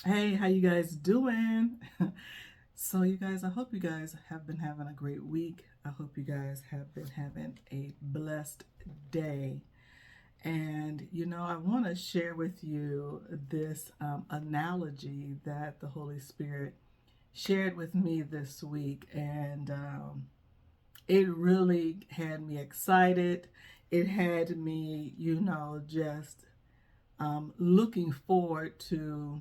Hey, how you guys doing? So you guys, I hope you guys have been having a great week. I hope you guys have been having a blessed day. And I want to share with you this analogy that the Holy Spirit shared with me this week, and it really had me excited. It had me, just looking forward to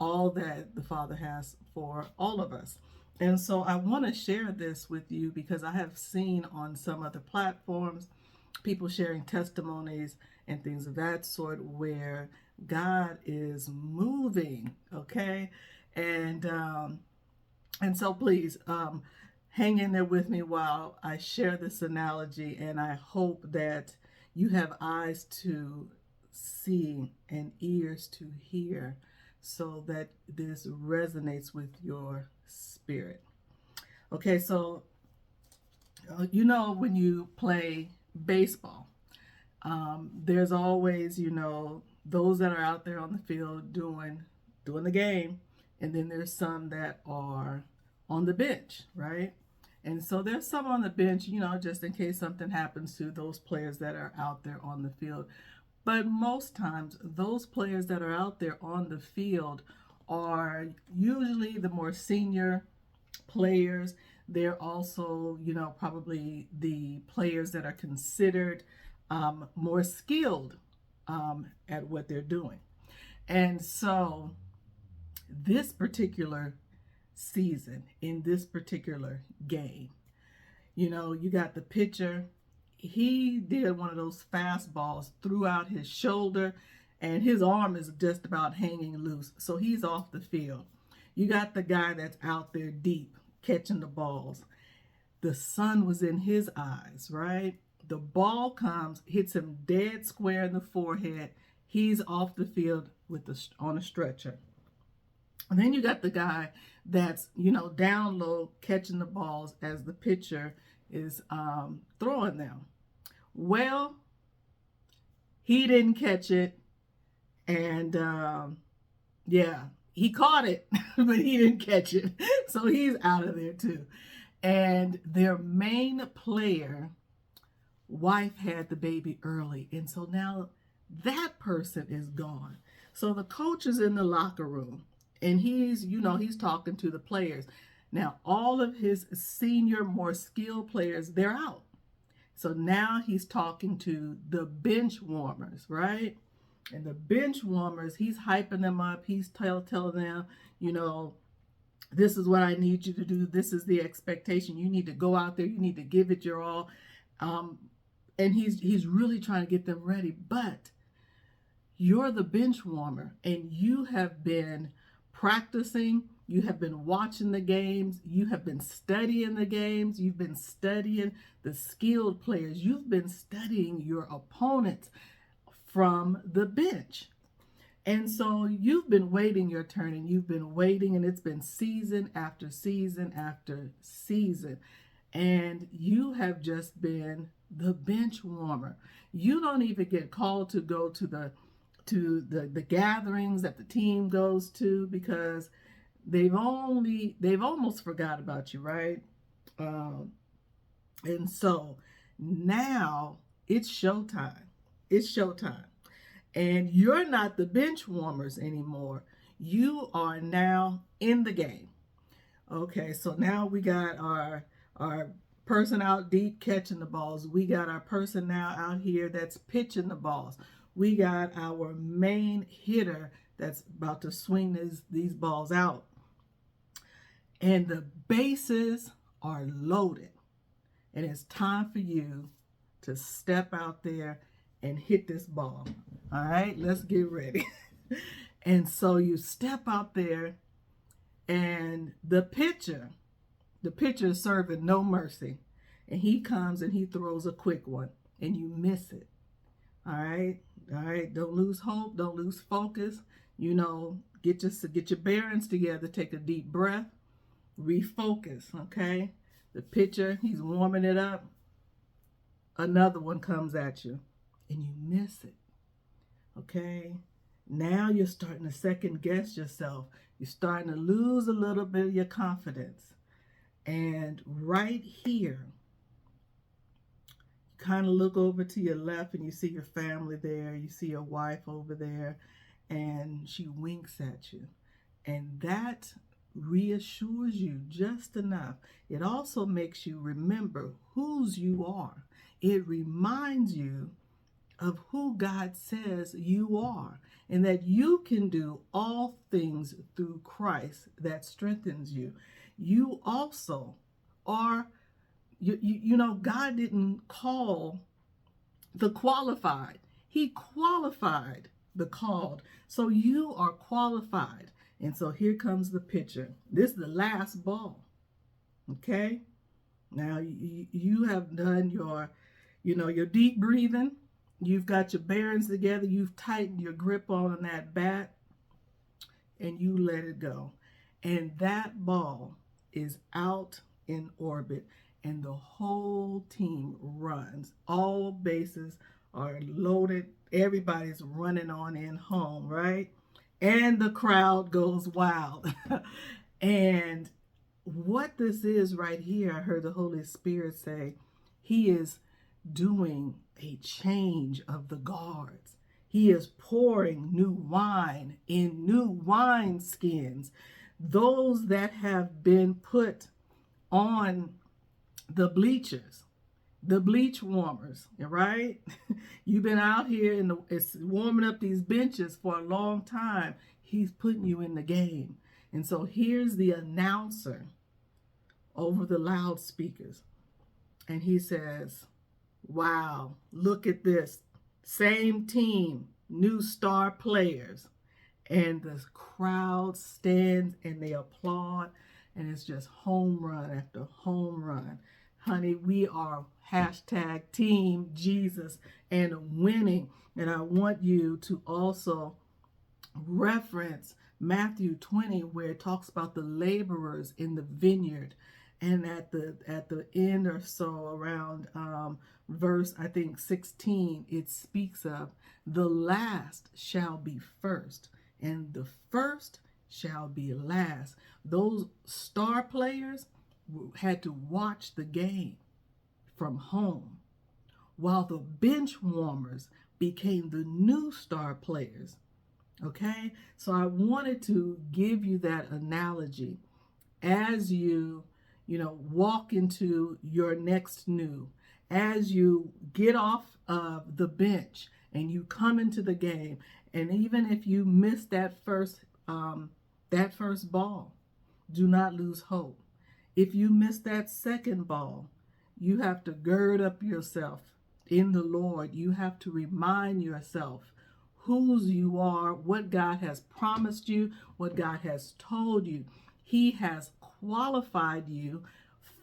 all that the Father has for all of us. And so I want to share this with you because I have seen on some other platforms people sharing testimonies and things of that sort where God is moving, okay? And um, and so please hang in there with me while I share this analogy, and I hope that you have eyes to see and ears to hear so that this resonates with your spirit. Okay, so when you play baseball, there's always those that are out there on the field doing the game, and then there's some that are on the bench, right? And so there's some on the bench, just in case something happens to those players that are out there on the field. But most times, those players that are out there on the field are usually the more senior players. They're also, probably the players that are considered more skilled at what they're doing. And so, this particular season, in this particular game, you got the pitcher. He did one of those fastballs, threw out his shoulder, and his arm is just about hanging loose. So he's off the field. You got the guy that's out there deep catching the balls. The sun was in his eyes, right? The ball comes, hits him dead square in the forehead. He's off the field on a stretcher. And then you got the guy that's, down low catching the balls as the pitcher is throwing them. Well, he didn't catch it. And yeah, he caught it, but he didn't catch it. So he's out of there too. And their main player, wife had the baby early. And so now that person is gone. So the coach is in the locker room and he's talking to the players. Now, all of his senior, more skilled players, they're out. So now he's talking to the bench warmers, right? And the bench warmers, he's hyping them up. He's telling them, you know, this is what I need you to do. This is the expectation. You need to go out there. You need to give it your all. Um, and he's really trying to get them ready. But you're the bench warmer, and you have been practicing. You have been watching the games. You have been studying the games. You've been studying the skilled players. You've been studying your opponents from the bench. And so you've been waiting your turn, and you've been waiting, and it's been season after season after season. And you have just been the bench warmer. You don't even get called to go to the gatherings that the team goes to because they've almost forgot about you, right? Um, and so now it's showtime. It's showtime. And you're not the bench warmers anymore. You are now in the game. Okay, so now we got our person out deep catching the balls. We got our person now out here that's pitching the balls. We got our main hitter that's about to swing these balls out. And the bases are loaded. And it's time for you to step out there and hit this ball. All right, let's get ready. And so you step out there, and the pitcher is serving no mercy. And he comes and he throws a quick one, and you miss it. All right, all right. Don't lose hope. Don't lose focus. Get your bearings together. Take a deep breath. Refocus. Okay. The pitcher, he's warming it up. Another one comes at you, and you miss it. Okay. Now you're starting to second guess yourself. You're starting to lose a little bit of your confidence. And right here, you kind of look over to your left and you see your family there. You see your wife over there, and she winks at you. And that reassures you just enough. It also makes you remember whose you are. It reminds you of who God says you are, and that you can do all things through Christ that strengthens you. You also are, you know, God didn't call the qualified, He qualified the called. So you are qualified. And so here comes the picture. This is the last ball. Okay? Now you have done your, your deep breathing. You've got your bearings together. You've tightened your grip on that bat, and you let it go. And that ball is out in orbit, and the whole team runs. All bases are loaded. Everybody's running on in home, right? And the crowd goes wild. And what this is right here, I heard the Holy Spirit say, He is doing a change of the guards. He is pouring new wine in new wine skins. Those that have been put on the bleachers, the bleach warmers, right? You've been out here and it's warming up these benches for a long time. He's putting you in the game. And so here's the announcer over the loudspeakers. And he says, wow, look at this. Same team, new star players. And the crowd stands and they applaud. And it's just home run after home run. Honey, we are hashtag Team Jesus and winning. And I want you to also reference Matthew 20, where it talks about the laborers in the vineyard. And at the end or so, around verse, I think 16, it speaks of the last shall be first, and the first shall be last. Those star players had to watch the game from home, while the bench warmers became the new star players. Okay, so I wanted to give you that analogy as you walk into your next new, as you get off of the bench and you come into the game. And even if you miss that first ball, do not lose hope. If you miss that second ball, you have to gird up yourself in the Lord. You have to remind yourself whose you are, what God has promised you, what God has told you. He has qualified you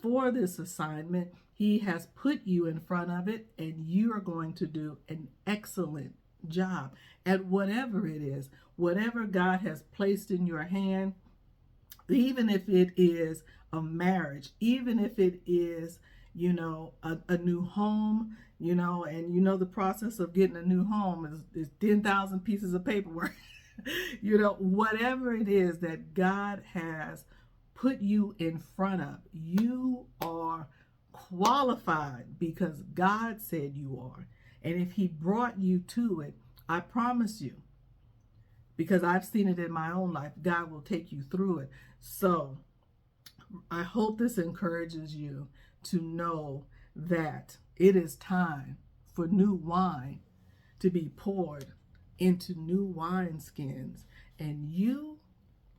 for this assignment. He has put you in front of it, and you are going to do an excellent job at whatever it is, whatever God has placed in your hand, even if it is a marriage, even if it is, a new home, and the process of getting a new home is 10,000 pieces of paperwork. Whatever it is that God has put you in front of, you are qualified because God said you are. And if He brought you to it, I promise you, because I've seen it in my own life, God will take you through it. So I hope this encourages you to know that it is time for new wine to be poured into new wineskins, and you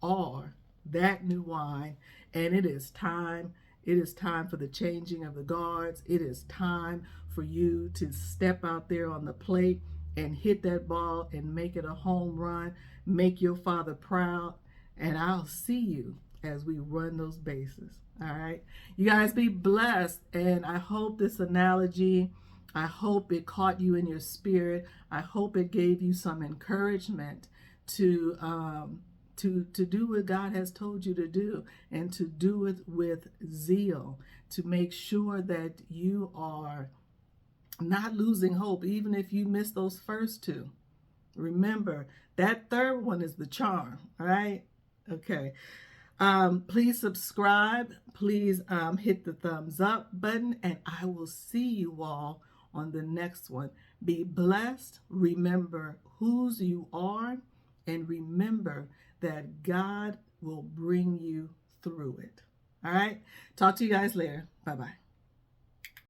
are that new wine. And it is time for the changing of the guards. It is time for you to step out there on the plate and hit that ball and make it a home run. Make your Father proud, and I'll see you as we run those bases. All right, you guys be blessed, and I hope this analogy, I hope it caught you in your spirit. I hope it gave you some encouragement to do what God has told you to do, and to do it with zeal, to make sure that you are not losing hope, even if you miss those first two. Remember That third one is the charm. All right. Okay. Please subscribe. Please hit the thumbs up button, and I will see you all on the next one. Be blessed. Remember whose you are, and remember that God will bring you through it. All right. Talk to you guys later. Bye-bye.